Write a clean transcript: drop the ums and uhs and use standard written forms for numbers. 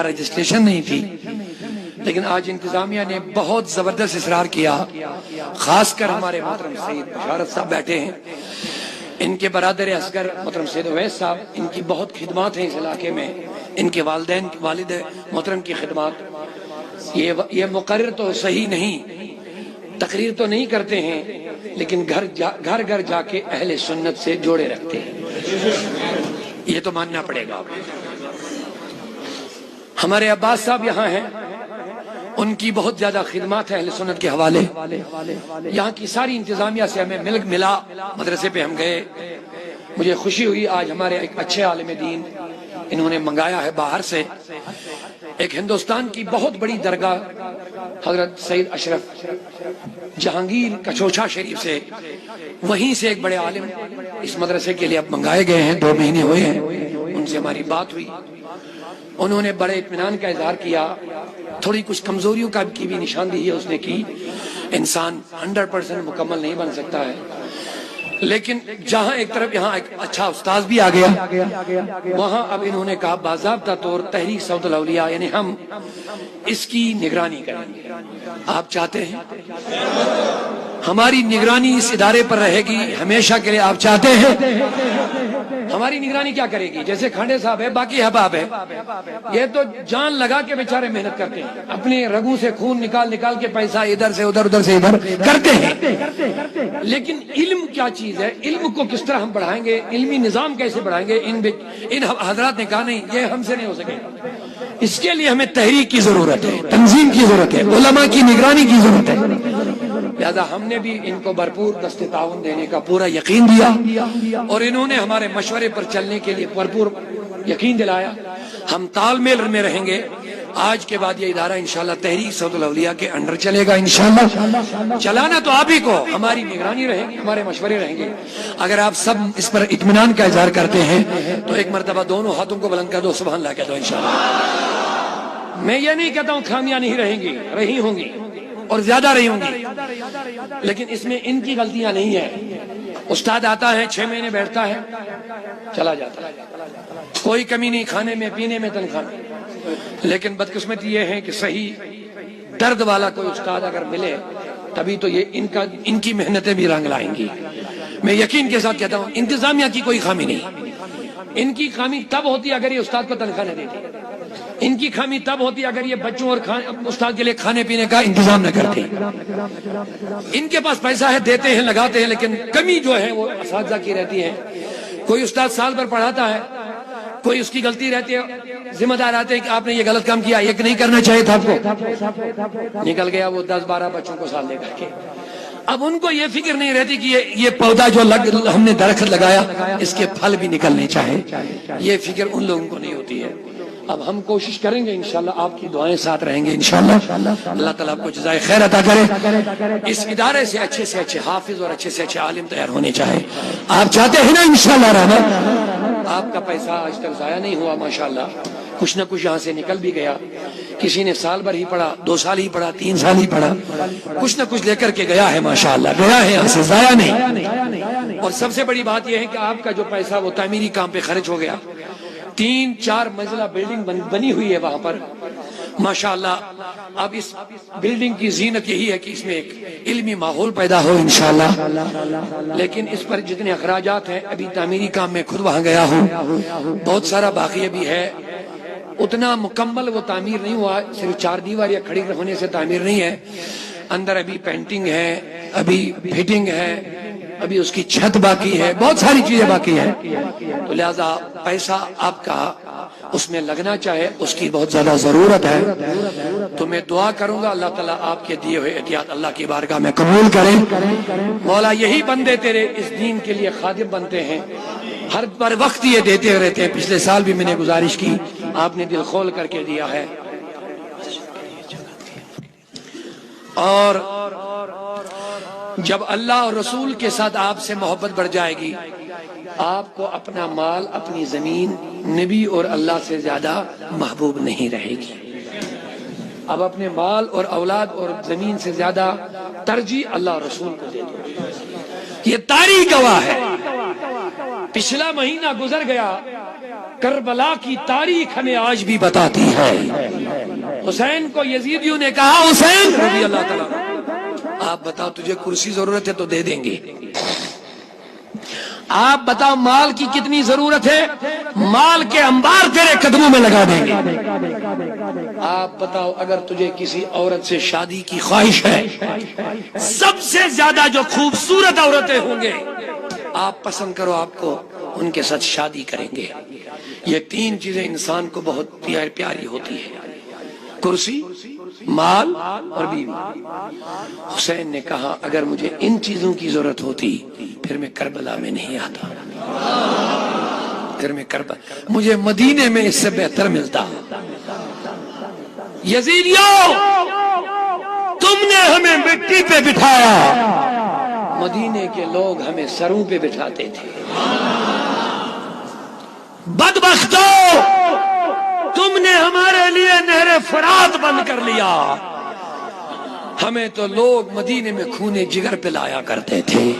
Registration نہیں تھی، لیکن آج انتظامیہ نے بہت زبردست اصرار کیا، خاص کر ہمارے محترم سید بشارت صاحب بیٹھے ہیں، ان کے برادر اصغر محترم سید اویس صاحب، ان کی بہت خدمات ہیں اس علاقے میں، ان کے والدین والد محترم کی خدمات، یہ مقرر تو صحیح نہیں، تقریر تو نہیں کرتے ہیں، لیکن گھر گھر جا کے اہل سنت سے جوڑے رکھتے ہیں، یہ تو ماننا پڑے گا۔ ہمارے عباس صاحب یہاں ہیں، ان کی بہت زیادہ خدمات ہیں اہل سنت کے حوالے، یہاں کی ساری انتظامیہ سے ہمیں ملا، مدرسے پہ ہم گئے، مجھے خوشی ہوئی آج ہمارے ایک اچھے عالم دین انہوں نے منگایا ہے باہر سے، ایک ہندوستان کی بہت بڑی درگاہ حضرت سید اشرف جہانگیر کچوچا شریف سے، وہیں سے ایک بڑے عالم اس مدرسے کے لیے اب منگائے گئے ہیں، 2 مہینے ہوئے ہیں، ان سے ہماری بات ہوئی، انہوں نے بڑے اطمینان کا اظہار کیا، تھوڑی کچھ کمزوریوں کی بھی نشاندہی اس نے کی، انسان 100% مکمل نہیں بن سکتا ہے، لیکن جہاں ایک طرف یہاں ایک اچھا استاذ بھی آ گیا، وہاں اب انہوں نے کہا باضابطہ طور تحریک صوت الاولیاء یعنی ہم اس کی نگرانی کریں گے، آپ چاہتے ہیں ہماری نگرانی اس ادارے پر رہے گی ہمیشہ کے لیے، آپ چاہتے ہیں ہماری نگرانی کیا کرے گی؟ جیسے کھانڈے صاحب ہے، باقی احباب ہے، یہ تو جان لگا کے بیچارے محنت کرتے ہیں، اپنے رگوں سے خون نکال کے پیسہ ادھر سے ادھر ادھر سے ادھر کرتے ہیں، لیکن علم کیا چیز ہے، علم کو کس طرح ہم بڑھائیں گے، علمی نظام کیسے بڑھائیں گے، ان حضرات نے کہا نہیں، یہ ہم سے نہیں ہو سکے، اس کے لیے ہمیں تحریک کی ضرورت ہے، تنظیم کی ضرورت ہے، علماء کی نگرانی کی ضرورت ہے، لہذا ہم نے بھی ان کو بھرپور دست تعاون دینے کا پورا یقین دیا، اور انہوں نے ہمارے مشورے پر چلنے کے لیے بھرپور یقین دلایا، ہم تال میل میں رہیں گے، آج کے بعد یہ ادارہ انشاءاللہ تحریک صوت الاولیاء کے انڈر چلے گا انشاءاللہ، چلانا تو آپ ہی کو، ہماری نگرانی رہے گی، ہمارے مشورے رہیں گے، اگر آپ سب اس پر اطمینان کا اظہار کرتے ہیں تو ایک مرتبہ دونوں ہاتھوں کو بلند کر دو، سبحان اللہ کہہ دو انشاءاللہ۔ میں یہ نہیں کہتا ہوں خامیاں نہیں رہیں گی، رہی ہوں گی اور زیادہ رہی ہوں گی، لیکن اس میں ان کی غلطیاں نہیں ہیں، استاد آتا ہے 6 مہینے بیٹھتا ہے چلا جاتا ہے، کوئی کمی نہیں، کھانے میں پینے میں تنخواہ میں، لیکن بدقسمتی یہ ہے کہ صحیح درد والا کوئی استاد اگر ملے تبھی تو یہ ان کی محنتیں بھی رنگ لائیں گی۔ میں یقین کے ساتھ کہتا ہوں انتظامیہ کی کوئی خامی نہیں، ان کی خامی تب ہوتی اگر یہ استاد کو تنخواہ نہ دیتی، ان کی خامی تب ہوتی اگر یہ بچوں اور استاد کے لیے کھانے پینے کا انتظام نہ کرتے، ان کے پاس پیسہ ہے، دیتے ہیں، لگاتے ہیں، لیکن کمی جو ہے وہ اساتذہ کی رہتی ہے، کوئی استاد سال بھر پڑھاتا ہے، کوئی اس کی غلطی رہتی ہے، ذمہ دار آتے ہیں کہ آپ نے یہ غلط کام کیا، یہ نہیں کرنا چاہیے تھا آپ کو، نکل گیا وہ 10-12 بچوں کو سال لے کر کے، اب ان کو یہ فکر نہیں رہتی کہ یہ پودا جو ہم نے درخت لگایا اس کے پھل بھی نکلنے چاہے، یہ فکر ان لوگوں کو نہیں ہوتی ہے۔ اب ہم کوشش کریں گے انشاءاللہ، آپ کی دعائیں ساتھ رہیں گے انشاءاللہ، اللہ تعالیٰ آپ کو جزائے خیر عطا کرے، اس ادارے سے اچھے حافظ اور اچھے سے اچھے عالم تیار ہونے چاہے، آپ چاہتے ہیں نا انشاءاللہ رحمت، آپ کا پیسہ آج تک ضائع نہیں ہوا ماشاءاللہ، کچھ نہ کچھ یہاں سے نکل بھی گیا، کسی نے سال بھر ہی پڑھا، 2 سال ہی پڑھا، 3 سال ہی پڑھا، کچھ نہ کچھ لے کر کے گیا ہے ماشاءاللہ، گیا ہے یہاں سے، ضائع نہیں، اور سب سے بڑی بات یہ ہے کہ آپ کا جو پیسہ وہ تعمیری کام پہ خرچ ہو گیا، 3-4 منزلہ بلڈنگ بنی ہوئی ہے وہاں پر ماشاءاللہ، اب اس بلڈنگ کی زینت یہی ہے کہ اس میں ایک علمی ماحول پیدا ہو انشاءاللہ، لیکن اس پر جتنے اخراجات ہیں ابھی تعمیری کام میں خود وہاں گیا ہوں، بہت سارا باقی بھی ہے، اتنا مکمل وہ تعمیر نہیں ہوا، صرف 4 دیوار یا کھڑی ہونے سے تعمیر نہیں ہے، اندر ابھی پینٹنگ ہے، ابھی فٹنگ ہے، ابھی اس کی چھت باقی ہے، بہت ساری چیزیں باقی ہیں، تو لہذا پیسہ آپ کا اس میں لگنا چاہے، اس کی بہت زیادہ ضرورت ہے، تو میں دعا کروں گا اللہ تعالیٰ آپ کے دیے ہوئے احتیاط اللہ کی بارگاہ میں قبول کرے، مولا یہی بندے تیرے اس دین کے لیے خادم بنتے ہیں، ہر بر وقت یہ دیتے رہتے ہیں، پچھلے سال بھی میں نے گزارش کی، آپ نے دل کھول کر کے دیا ہے، اور جب اللہ اور رسول کے ساتھ آپ سے محبت بڑھ جائے گی، آپ کو اپنا مال، اپنی زمین نبی اور اللہ سے زیادہ محبوب نہیں رہے گی، اب اپنے مال اور اولاد اور زمین سے زیادہ ترجیح اللہ اور رسول کو دے دو، یہ تاریخ گواہ ہے، پچھلا مہینہ گزر گیا کربلا کی تاریخ ہمیں آج بھی بتاتی ہے۔ حسین کو یزیدیوں نے کہا حسین رضی اللہ تعالیٰ آپ بتاؤ تجھے کرسی ضرورت ہے تو دے دیں گے، آپ بتاؤ مال کی کتنی ضرورت ہے، مال کے انبار تیرے قدموں میں لگا دیں گے، آپ بتاؤ اگر تجھے کسی عورت سے شادی کی خواہش ہے، سب سے زیادہ جو خوبصورت عورتیں ہوں گے آپ پسند کرو، آپ کو ان کے ساتھ شادی کریں گے۔ یہ تین چیزیں انسان کو بہت پیاری ہوتی ہے، کرسی، مال اور بیوی۔ حسین نے کہا اگر مجھے ان چیزوں کی ضرورت ہوتی پھر میں کربلا میں نہیں آتا، پھر میں کربلا، مجھے مدینے میں اس سے بہتر ملتا۔ یزیدیوں تم نے ہمیں مٹی پہ بٹھایا، مدینے کے لوگ ہمیں سروں پہ بٹھاتے تھے۔ بدبختوں تم نے ہمارے لیے نہر فرات بند کر لیا، ہمیں تو لوگ مدینے میں خون جگر پلایا کرتے تھے۔